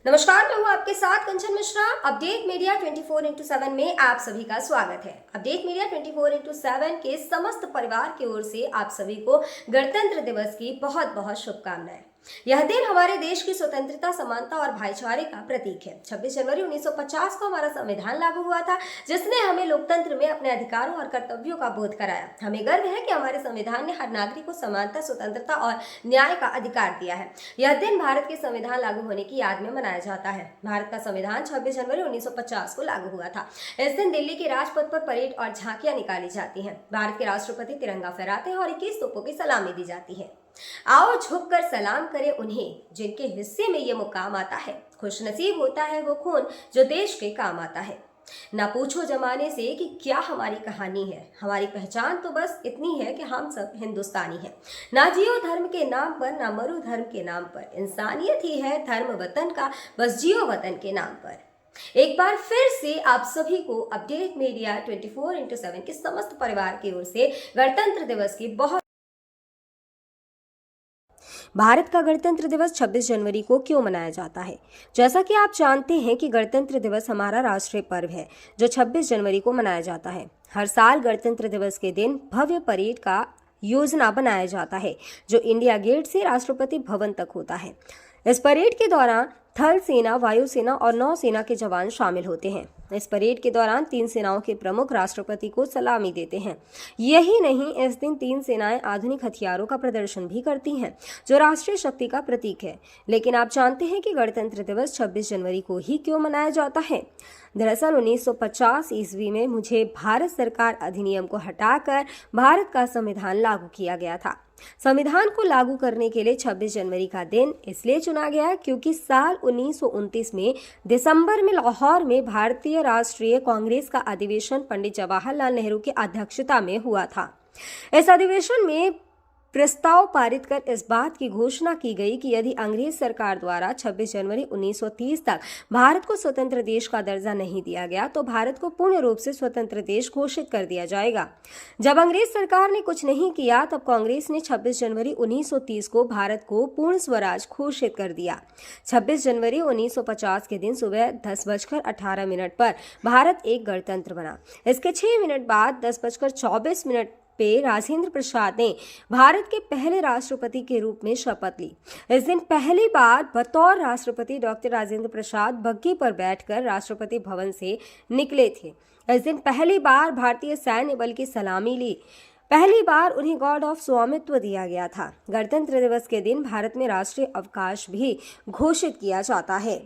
नमस्कार, मैं हूँ आपके साथ कंचन मिश्रा। अपडेट मीडिया 24x7 में आप सभी का स्वागत है। अपडेट मीडिया 24x7 के समस्त परिवार की ओर से आप सभी को गणतंत्र दिवस की बहुत बहुत शुभकामनाएं। यह दिन हमारे देश की स्वतंत्रता, समानता और भाईचारे का प्रतीक है। 26 जनवरी 1950 को हमारा संविधान लागू हुआ था, जिसने हमें लोकतंत्र में अपने अधिकारों और कर्तव्यों का बोध कराया। हमें गर्व है कि हमारे संविधान ने हर नागरिक को समानता, स्वतंत्रता और न्याय का अधिकार दिया है। यह दिन भारत के संविधान लागू होने की याद में मनाया जाता है। भारत का संविधान 26 जनवरी 1950 को लागू हुआ था। इस दिन दिल्ली के राजपथ पर परेड और झांकियां निकाली जाती हैं। भारत के राष्ट्रपति तिरंगा फहराते हैं और 21 तोपों की सलामी दी जाती है। आओ झुककर सलाम करें उन्हें जिनके हिस्से में ये मुकाम आता है। खुशनसीब होता है वो खून जो देश के काम आता है। ना पूछो जमाने से कि क्या हमारी कहानी है, हमारी पहचान तो बस इतनी है कि हम सब हिंदुस्तानी हैं। ना जियो धर्म के नाम पर, ना मरो धर्म के नाम पर, इंसानियत ही है धर्म वतन का, बस जियो वतन के नाम पर। एक बार फिर से आप सभी को अपडेट मीडिया 24x7 के समस्त परिवार की ओर से गणतंत्र दिवस की बहुत। भारत का गणतंत्र दिवस 26 जनवरी को क्यों मनाया जाता है? जैसा कि आप जानते हैं कि गणतंत्र दिवस हमारा राष्ट्रीय पर्व है जो 26 जनवरी को मनाया जाता है। हर साल गणतंत्र दिवस के दिन भव्य परेड का योजना बनाया जाता है जो इंडिया गेट से राष्ट्रपति भवन तक होता है। इस परेड के दौरान थल सेना, वायुसेना और नौसेना के जवान शामिल होते हैं। इस परेड के दौरान तीन सेनाओं के प्रमुख राष्ट्रपति को सलामी देते हैं। यही नहीं, इस दिन तीन सेनाएं आधुनिक हथियारों का प्रदर्शन भी करती हैं जो राष्ट्रीय शक्ति का प्रतीक है। लेकिन आप जानते हैं कि गणतंत्र दिवस 26 जनवरी को ही क्यों मनाया जाता है? दरअसल 1950 ईस्वी में मुझे भारत सरकार अधिनियम को हटाकर भारत का संविधान लागू किया गया था। संविधान को लागू करने के लिए 26 जनवरी का दिन इसलिए चुना गया क्योंकि साल 1929 में दिसंबर में लाहौर में भारतीय राष्ट्रीय कांग्रेस का अधिवेशन पंडित जवाहरलाल नेहरू की अध्यक्षता में हुआ था। इस अधिवेशन में प्रस्ताव पारित कर इस बात की घोषणा की गई कि यदि अंग्रेज सरकार द्वारा 26 जनवरी 1930 तक भारत को स्वतंत्र देश का दर्जा नहीं दिया गया तो भारत को पूर्ण रूप से स्वतंत्र देश घोषित कर दिया जाएगा। जब अंग्रेज सरकार ने कुछ नहीं किया तब कांग्रेस ने 26 जनवरी 1930 को भारत को पूर्ण स्वराज घोषित कर दिया। 26 जनवरी 1950 के दिन सुबह 10:18 पर भारत एक गणतंत्र बना। इसके 6 मिनट बाद 10:24 पे राजेंद्र प्रसाद ने भारत के पहले राष्ट्रपति के रूप में शपथ ली। इस दिन पहली बार बतौर राष्ट्रपति डॉक्टर राजेंद्र प्रसाद बग्घी पर बैठकर राष्ट्रपति भवन से निकले थे। इस दिन पहली बार भारतीय सैन्य बल की सलामी ली। पहली बार उन्हें गॉर्ड ऑफ स्वामित्व दिया गया था। गणतंत्र दिवस के दिन भारत में राष्ट्रीय अवकाश भी घोषित किया जाता है।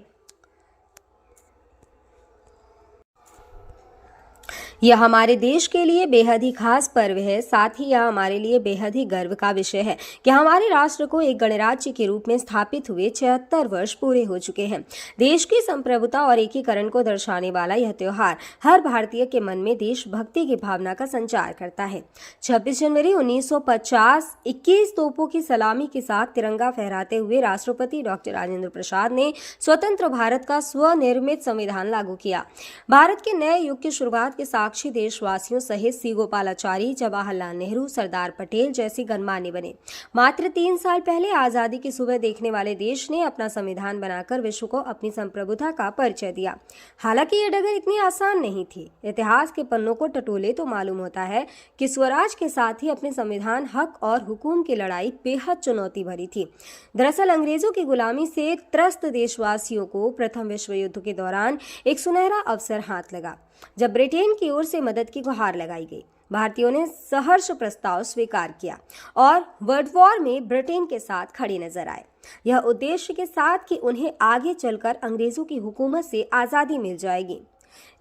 यह हमारे देश के लिए बेहद ही खास पर्व है। साथ ही यह हमारे लिए बेहद ही गर्व का विषय है कि हमारे राष्ट्र को एक गणराज्य के रूप में स्थापित हुए 76 वर्ष पूरे हो चुके हैं। देश की संप्रभुता और एकीकरण को दर्शाने वाला यह त्योहार हर भारतीय के मन में देशभक्ति की भावना का संचार करता है। 26 जनवरी 1950 21 तोपों की सलामी के साथ तिरंगा फहराते हुए राष्ट्रपति डॉक्टर राजेंद्र प्रसाद ने स्वतंत्र भारत का स्वनिर्मित संविधान लागू किया। भारत के नए युग की शुरुआत के साक्षी देशवासियों सहित सी गोपालाचारी, जवाहरलाल नेहरू, सरदार पटेल जैसे गणमान्य बने। मात्र 3 साल पहले आजादी की सुबह देखने वाले देश ने अपना संविधान बनाकर विश्व को अपनी संप्रभुता का परिचय दिया। हालांकि ये डगर इतनी आसान नहीं थी। इतिहास के पन्नों को टटोले तो मालूम होता है कि स्वराज के साथ ही अपने संविधान, हक और हुकूम की लड़ाई बेहद चुनौती भरी थी। दरअसल अंग्रेजों की गुलामी से त्रस्त देशवासियों को प्रथम विश्व युद्ध के दौरान एक सुनहरा अवसर हाथ लगा जब ब्रिटेन की ओर से मदद की गुहार लगाई गई। भारतीयों ने सहर्ष प्रस्ताव स्वीकार किया और वर्ल्ड वॉर में ब्रिटेन के साथ खड़े नजर आए। यह उद्देश्य के साथ कि उन्हें आगे चलकर अंग्रेजों की हुकूमत से आजादी मिल जाएगी।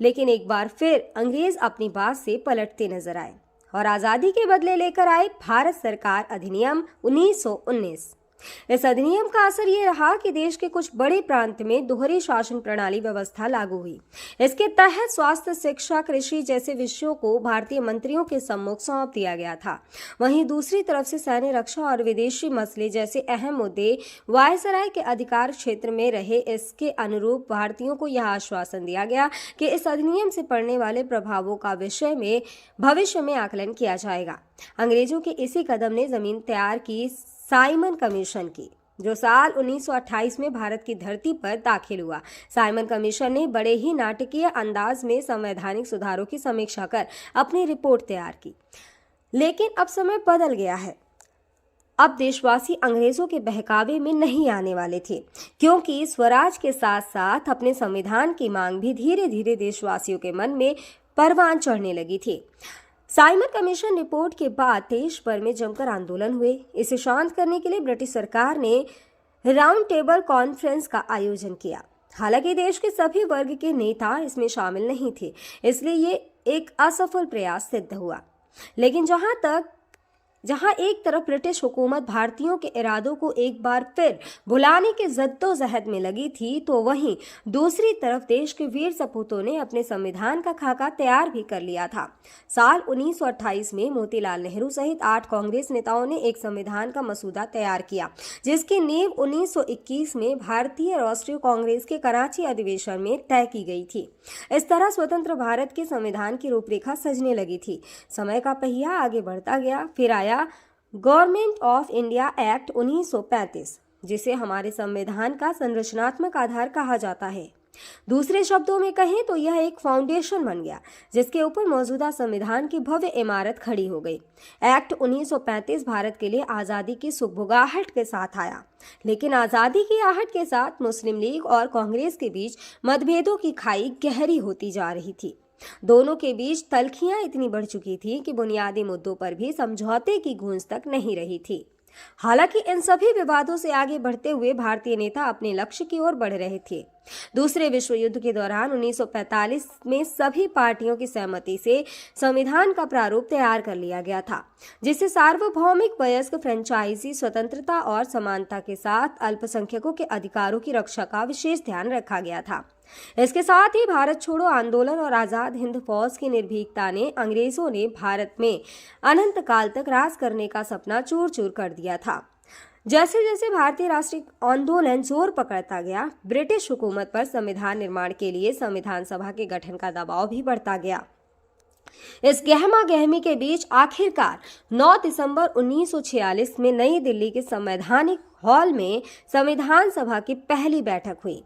लेकिन एक बार फिर अंग्रेज अपनी बात से पलटते नजर आए और आजादी के बदले लेकर आए भारत सरकार अधिनियम 1919। इस अधिनियम का असर ये रहा कि देश के कुछ बड़े प्रांत में दोहरी शासन प्रणाली व्यवस्था लागू हुई। इसके तहत स्वास्थ्य, शिक्षा, कृषि जैसे विषयों को भारतीय मंत्रियों के सम्मुख सौंप दिया गया था। वहीं दूसरी तरफ से सैन्य, रक्षा और विदेशी मसले जैसे अहम मुद्दे वायसराय के अधिकार क्षेत्र में रहे। इसके अनुरूप भारतीयों को यह आश्वासन दिया गया कि इस अधिनियम से पड़ने वाले प्रभावों का विषय में भविष्य में आकलन किया जाएगा। अंग्रेजों के इसी कदम ने जमीन तैयार की साइमन कमीशन की। जो साल 1928 में भारत की धरती पर दाखिल हुआ। साइमन कमीशन ने बड़े ही नाटकीय अंदाज में संवैधानिक सुधारों की समीक्षा कर अपनी रिपोर्ट तैयार की। लेकिन अब समय बदल गया है। अब देशवासी अंग्रेजों के बहकावे में नहीं आने वाले थे, क्योंकि स्वराज के साथ साथ अपने संविधान की मांग भी धीरे धीरे देशवासियों के मन में परवान चढ़ने लगी थी। साइमन कमीशन रिपोर्ट के बाद देश भर में जमकर आंदोलन हुए। इसे शांत करने के लिए ब्रिटिश सरकार ने राउंड टेबल कॉन्फ्रेंस का आयोजन किया। हालांकि देश के सभी वर्ग के नेता इसमें शामिल नहीं थे, इसलिए ये एक असफल प्रयास सिद्ध हुआ। लेकिन जहां एक तरफ ब्रिटिश हुकूमत भारतीयों के इरादों को एक बार फिर भुलाने के जद्दोजहद में लगी थी, तो वहीं दूसरी तरफ देश के वीर सपूतों ने अपने संविधान का खाका तैयार भी कर लिया था। साल 1928 में मोतीलाल नेहरू सहित 8 कांग्रेस नेताओं ने एक संविधान का मसूदा तैयार किया, जिसकी नींव 1921 में भारतीय राष्ट्रीय कांग्रेस के कराची अधिवेशन में तय की गई थी। इस तरह स्वतंत्र भारत के संविधान की रूपरेखा सजने लगी थी। समय का पहिया आगे बढ़ता गया। फिर आया गवर्नमेंट ऑफ इंडिया एक्ट 1935, जिसे हमारे संविधान का संरचनात्मक आधार कहा जाता है। दूसरे शब्दों में कहें तो यह एक फाउंडेशन बन गया, जिसके ऊपर मौजूदा संविधान की भव्य इमारत खड़ी हो गई। एक्ट 1935 भारत के लिए आज़ादी की सुगबुगाहट के साथ आया, लेकिन आज़ादी की आहट के साथ मुस्लिम लीग और कांग्रेस के बीच मतभेदों की खाई गहरी होती जा रही थी। दोनों के बीच तल्खियां इतनी बढ़ चुकी थी कि बुनियादी मुद्दों पर भी समझौते की गूंज तक नहीं रही थी। हालांकि इन सभी विवादों से आगे बढ़ते हुए भारतीय नेता अपने लक्ष्य की ओर बढ़ रहे थे। दूसरे विश्व युद्ध के दौरान 1945 में सभी पार्टियों की सहमति से संविधान का प्रारूप तैयार कर लिया गया था, जिसे सार्वभौमिक वयस्क फ्रेंचाइजी स्वतंत्रता और समानता के साथ अल्पसंख्यकों के अधिकारों की रक्षा का विशेष ध्यान रखा गया था। इसके साथ ही भारत छोड़ो आंदोलन और आजाद हिंद फौज की निर्भीकता ने अंग्रेजों ने भारत में अनंत काल तक राज करने का सपना चूर चूर कर दिया था। जैसे जैसे भारतीय राष्ट्रीय आंदोलन जोर पकड़ता गया, ब्रिटिश हुकूमत पर संविधान निर्माण के लिए संविधान सभा के गठन का दबाव भी बढ़ता गया। इस गहमा गहमी के बीच आखिरकार 9 दिसंबर 1946 में नई दिल्ली के संवैधानिक हॉल में संविधान सभा की पहली बैठक हुई,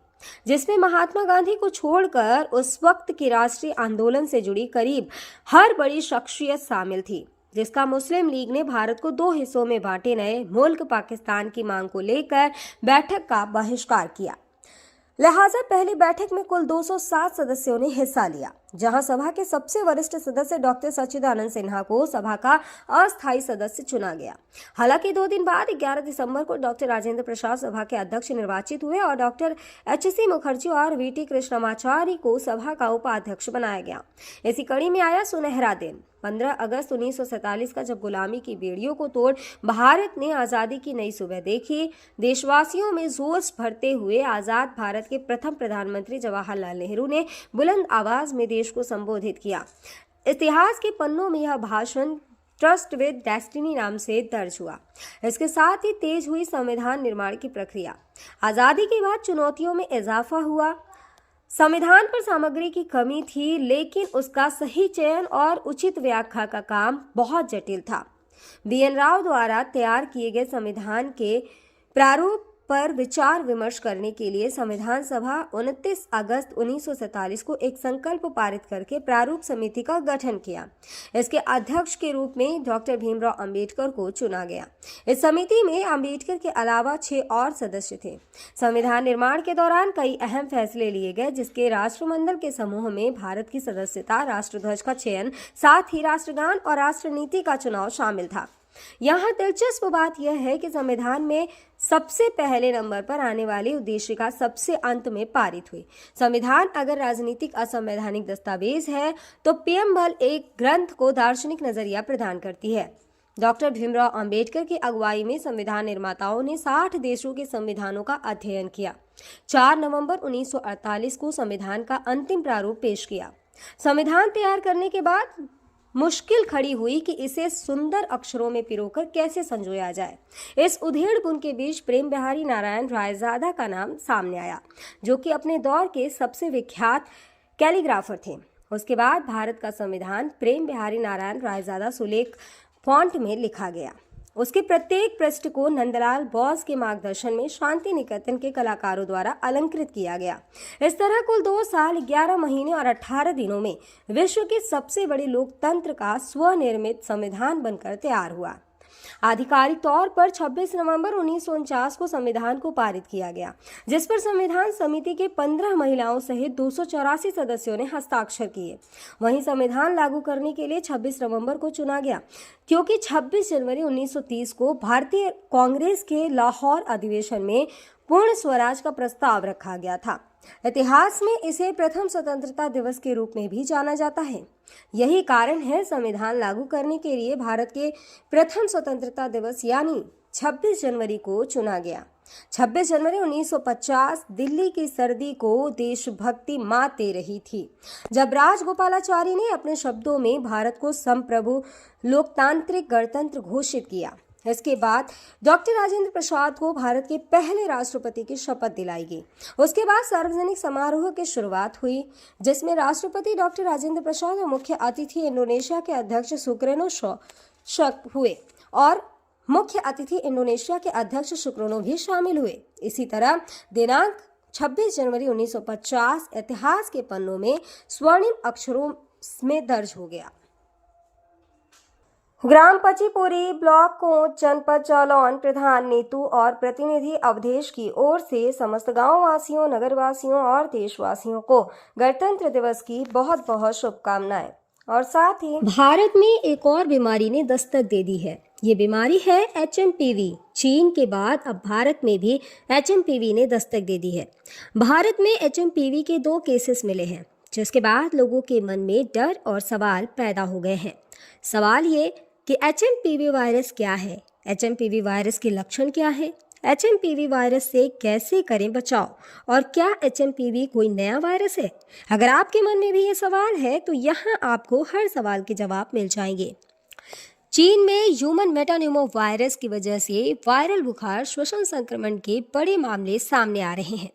जिसमें महात्मा गांधी को छोड़कर उस वक्त के राष्ट्रीय आंदोलन से जुड़ी करीब हर बड़ी शख्सियत शामिल थी, जिसका मुस्लिम लीग ने भारत को 2 हिस्सों में बांटे नए मुल्क पाकिस्तान की मांग को लेकर बैठक का बहिष्कार किया। लिहाजा पहली बैठक में कुल 207 सदस्यों ने हिस्सा लिया, जहां सभा के सबसे वरिष्ठ सदस्य डॉक्टर सच्चिदानंद सिन्हा को सभा का अस्थायी सदस्य चुना गया। हालांकि 2 दिन बाद 11 दिसंबर को डॉक्टर राजेंद्र प्रसाद सभा के अध्यक्ष निर्वाचित हुए और डॉक्टर एच.सी. मुखर्जी और वी.टी. कृष्णमाचारी को सभा का उपाध्यक्ष बनाया गया। इसी कड़ी में आया सुनहरा दिन 15 अगस्त 1947 का, जब गुलामी की बेड़ियों को तोड़ भारत ने आज़ादी की नई सुबह देखी। देशवासियों में जोश भरते हुए आज़ाद भारत के प्रथम प्रधानमंत्री जवाहरलाल नेहरू ने बुलंद आवाज में देश को संबोधित किया। इतिहास के पन्नों में यह भाषण ट्रस्ट विद डेस्टिनी नाम से दर्ज हुआ। इसके साथ ही तेज हुई संविधान निर्माण की प्रक्रिया। आज़ादी के बाद चुनौतियों में इजाफा हुआ। संविधान पर सामग्री की कमी थी, लेकिन उसका सही चयन और उचित व्याख्या का काम बहुत जटिल था। बी.एन. राव द्वारा तैयार किए गए संविधान के प्रारूप पर विचार विमर्श करने के लिए संविधान सभा 29 अगस्त 1947 को एक संकल्प पारित करके प्रारूप समिति का गठन किया। इसके अध्यक्ष के रूप में डॉक्टर भीमराव अंबेडकर को चुना गया। इस समिति में अंबेडकर के अलावा 6 और सदस्य थे। संविधान निर्माण के दौरान कई अहम फैसले लिए गए, जिसके राष्ट्रमंडल के समूह में भारत की सदस्यता, राष्ट्रध्वज का चयन, साथ ही राष्ट्रगान और राष्ट्रनीति का चुनाव शामिल था। यहाँ दिलचस्प बात यह है कि संविधान में सबसे पहले नंबर पर आने वाली उद्देशिका सबसे अंत में पारित हुई। संविधान अगर राजनीतिक असंवैधानिक दस्तावेज है, तो पीएमएल एक ग्रंथ को दार्शनिक नजरिया प्रदान करती है। डॉक्टर भीमराव अंबेडकर की अगुवाई में संविधान निर्माताओं ने 60 देशों के संविधानों का अध्ययन किया। 4 नवंबर 1948 को संविधान का अंतिम प्रारूप पेश किया। संविधान तैयार करने के बाद मुश्किल खड़ी हुई कि इसे सुंदर अक्षरों में पिरोकर कैसे संजोया जाए। इस उधेड़-बुन के बीच प्रेम बिहारी नारायण रायजादा का नाम सामने आया, जो कि अपने दौर के सबसे विख्यात कैलीग्राफर थे। उसके बाद भारत का संविधान प्रेम बिहारी नारायण रायजादा सुलेख फॉन्ट में लिखा गया। उसके प्रत्येक पृष्ठ को नंदलाल बोस के मार्गदर्शन में शांति निकेतन के कलाकारों द्वारा अलंकृत किया गया। इस तरह कुल 2 साल 11 महीने और 18 दिनों में विश्व के सबसे बड़े लोकतंत्र का स्वनिर्मित संविधान बनकर तैयार हुआ। आधिकारिक तौर पर 26 नवंबर 1949 को संविधान को पारित किया गया, जिस पर संविधान समिति के 15 महिलाओं सहित 284 सदस्यों ने हस्ताक्षर किए। वहीं संविधान लागू करने के लिए 26 नवंबर को चुना गया, क्योंकि 26 जनवरी 1930 को भारतीय कांग्रेस के लाहौर अधिवेशन में पूर्ण स्वराज का प्रस्ताव रखा गया था। इतिहास में इसे प्रथम स्वतंत्रता दिवस के रूप में भी जाना जाता है। यही कारण है संविधान लागू करने के लिए भारत के प्रथम स्वतंत्रता दिवस यानी 26 जनवरी को चुना गया। 26 जनवरी 1950 दिल्ली की सर्दी को देशभक्ति मात दे रही थी, जब राजगोपालाचारी ने अपने शब्दों में भारत को संप्रभु लोकतांत्रिक गणतंत्र घोषित किया। इसके बाद डॉक्टर राजेंद्र प्रसाद को भारत के पहले राष्ट्रपति की शपथ दिलाई गई। उसके बाद सार्वजनिक समारोह की शुरुआत हुई, जिसमें राष्ट्रपति डॉक्टर राजेंद्र प्रसाद और मुख्य अतिथि इंडोनेशिया के अध्यक्ष सुकर्नो हुए और मुख्य अतिथि इंडोनेशिया के अध्यक्ष सुकर्नो भी शामिल हुए। इसी तरह दिनांक 26 जनवरी 1950 इतिहास के पन्नों में स्वर्णिम अक्षरों में दर्ज हो गया। ग्राम पचीपुरी ब्लॉक कोंच जनपद जालौन प्रधान नीतू और प्रतिनिधि अवधेश की ओर से समस्त गांव वासियों, नगर वासियों और देशवासियों को गणतंत्र दिवस की बहुत बहुत शुभकामनाएं। और साथ ही भारत में एक और बीमारी ने दस्तक दे दी है। ये बीमारी है HMPV। चीन के बाद अब भारत में भी HMPV ने दस्तक दे दी है। भारत में HMPV के 2 केसेस मिले हैं, जिसके बाद लोगों के मन में डर और सवाल पैदा हो गए हैं। सवाल ये कि HMPV वायरस क्या है, HMPV वायरस के लक्षण क्या है, HMPV वायरस से कैसे करें बचाव और क्या HMPV कोई नया वायरस है। अगर आपके मन में भी ये सवाल है तो यहाँ आपको हर सवाल के जवाब मिल जाएंगे। चीन में ह्यूमन मेटान्यूमो वायरस की वजह से वायरल बुखार श्वसन संक्रमण के बड़े मामले सामने आ रहे हैं।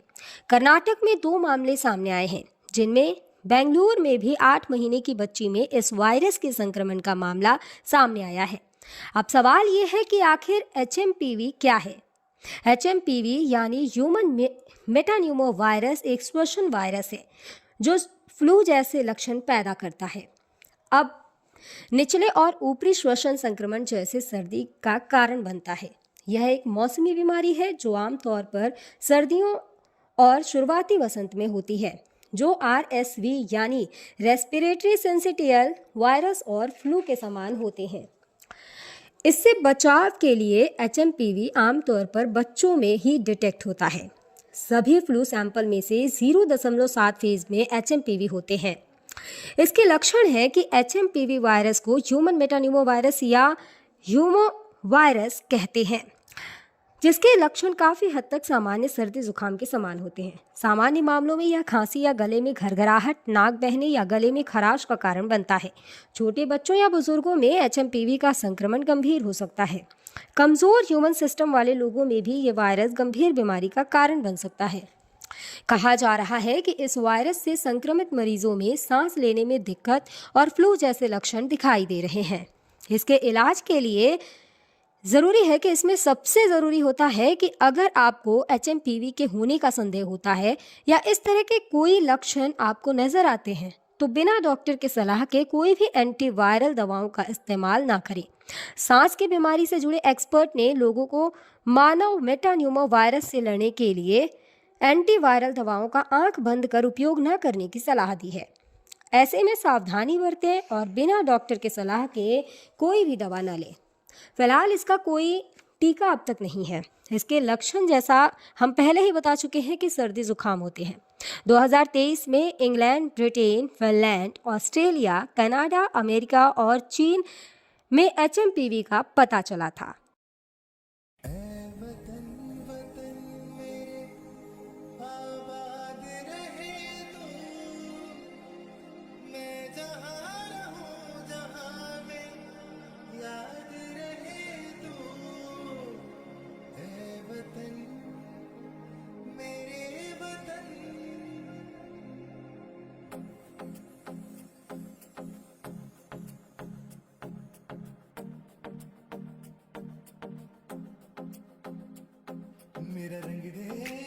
कर्नाटक में 2 मामले सामने आए हैं, जिनमें बेंगलुरु में भी 8 महीने की बच्ची में इस वायरस के संक्रमण का मामला सामने आया है। अब सवाल ये है कि आखिर HMPV क्या है। HMPV यानी ह्यूमन मेटान्यूमो वायरस एक श्वसन वायरस है जो फ्लू जैसे लक्षण पैदा करता है। अब निचले और ऊपरी श्वसन संक्रमण जैसे सर्दी का कारण बनता है। यह एक मौसमी बीमारी है जो आमतौर पर सर्दियों और शुरुआती वसंत में होती है, जो RSV यानी रेस्पिरेटरी सिंसिटियल वायरस और फ्लू के समान होते हैं। इससे बचाव के लिए HMPV आमतौर पर बच्चों में ही डिटेक्ट होता है। सभी फ्लू सैंपल में से 0.7 फीसद में HMPV होते हैं। इसके लक्षण है कि HMPV वायरस को ह्यूमन मेटान्यूमो वायरस या ह्यूमो वायरस कहते हैं, जिसके लक्षण काफ़ी हद तक सामान्य सर्दी जुकाम के समान होते हैं। सामान्य मामलों में यह खांसी या गले में घरघराहट, नाक बहने या गले में खराश का कारण बनता है। छोटे बच्चों या बुजुर्गों में HMPV का संक्रमण गंभीर हो सकता है। कमज़ोर ह्यूमन सिस्टम वाले लोगों में भी ये वायरस गंभीर बीमारी का कारण बन सकता है। कहा जा रहा है कि इस वायरस से संक्रमित मरीजों में सांस लेने में दिक्कत और फ्लू जैसे लक्षण दिखाई दे रहे हैं। इसके इलाज के लिए ज़रूरी है कि इसमें सबसे ज़रूरी होता है कि अगर आपको HMPV के होने का संदेह होता है या इस तरह के कोई लक्षण आपको नज़र आते हैं तो बिना डॉक्टर के सलाह के कोई भी एंटीवायरल दवाओं का इस्तेमाल ना करें। सांस की बीमारी से जुड़े एक्सपर्ट ने लोगों को मानव मेटान्यूमो वायरस से लड़ने के लिए एंटीवायरल दवाओं का आंख बंद कर उपयोग न करने की सलाह दी है। ऐसे में सावधानी बरतें और बिना डॉक्टर के सलाह के कोई भी दवा न लें। फिलहाल इसका कोई टीका अब तक नहीं है। इसके लक्षण जैसा हम पहले ही बता चुके हैं कि सर्दी जुकाम होते हैं। 2023 में England, Britain, Finland, Australia, Canada, America और चीन में HMPV का पता चला था। मेरा रंग दे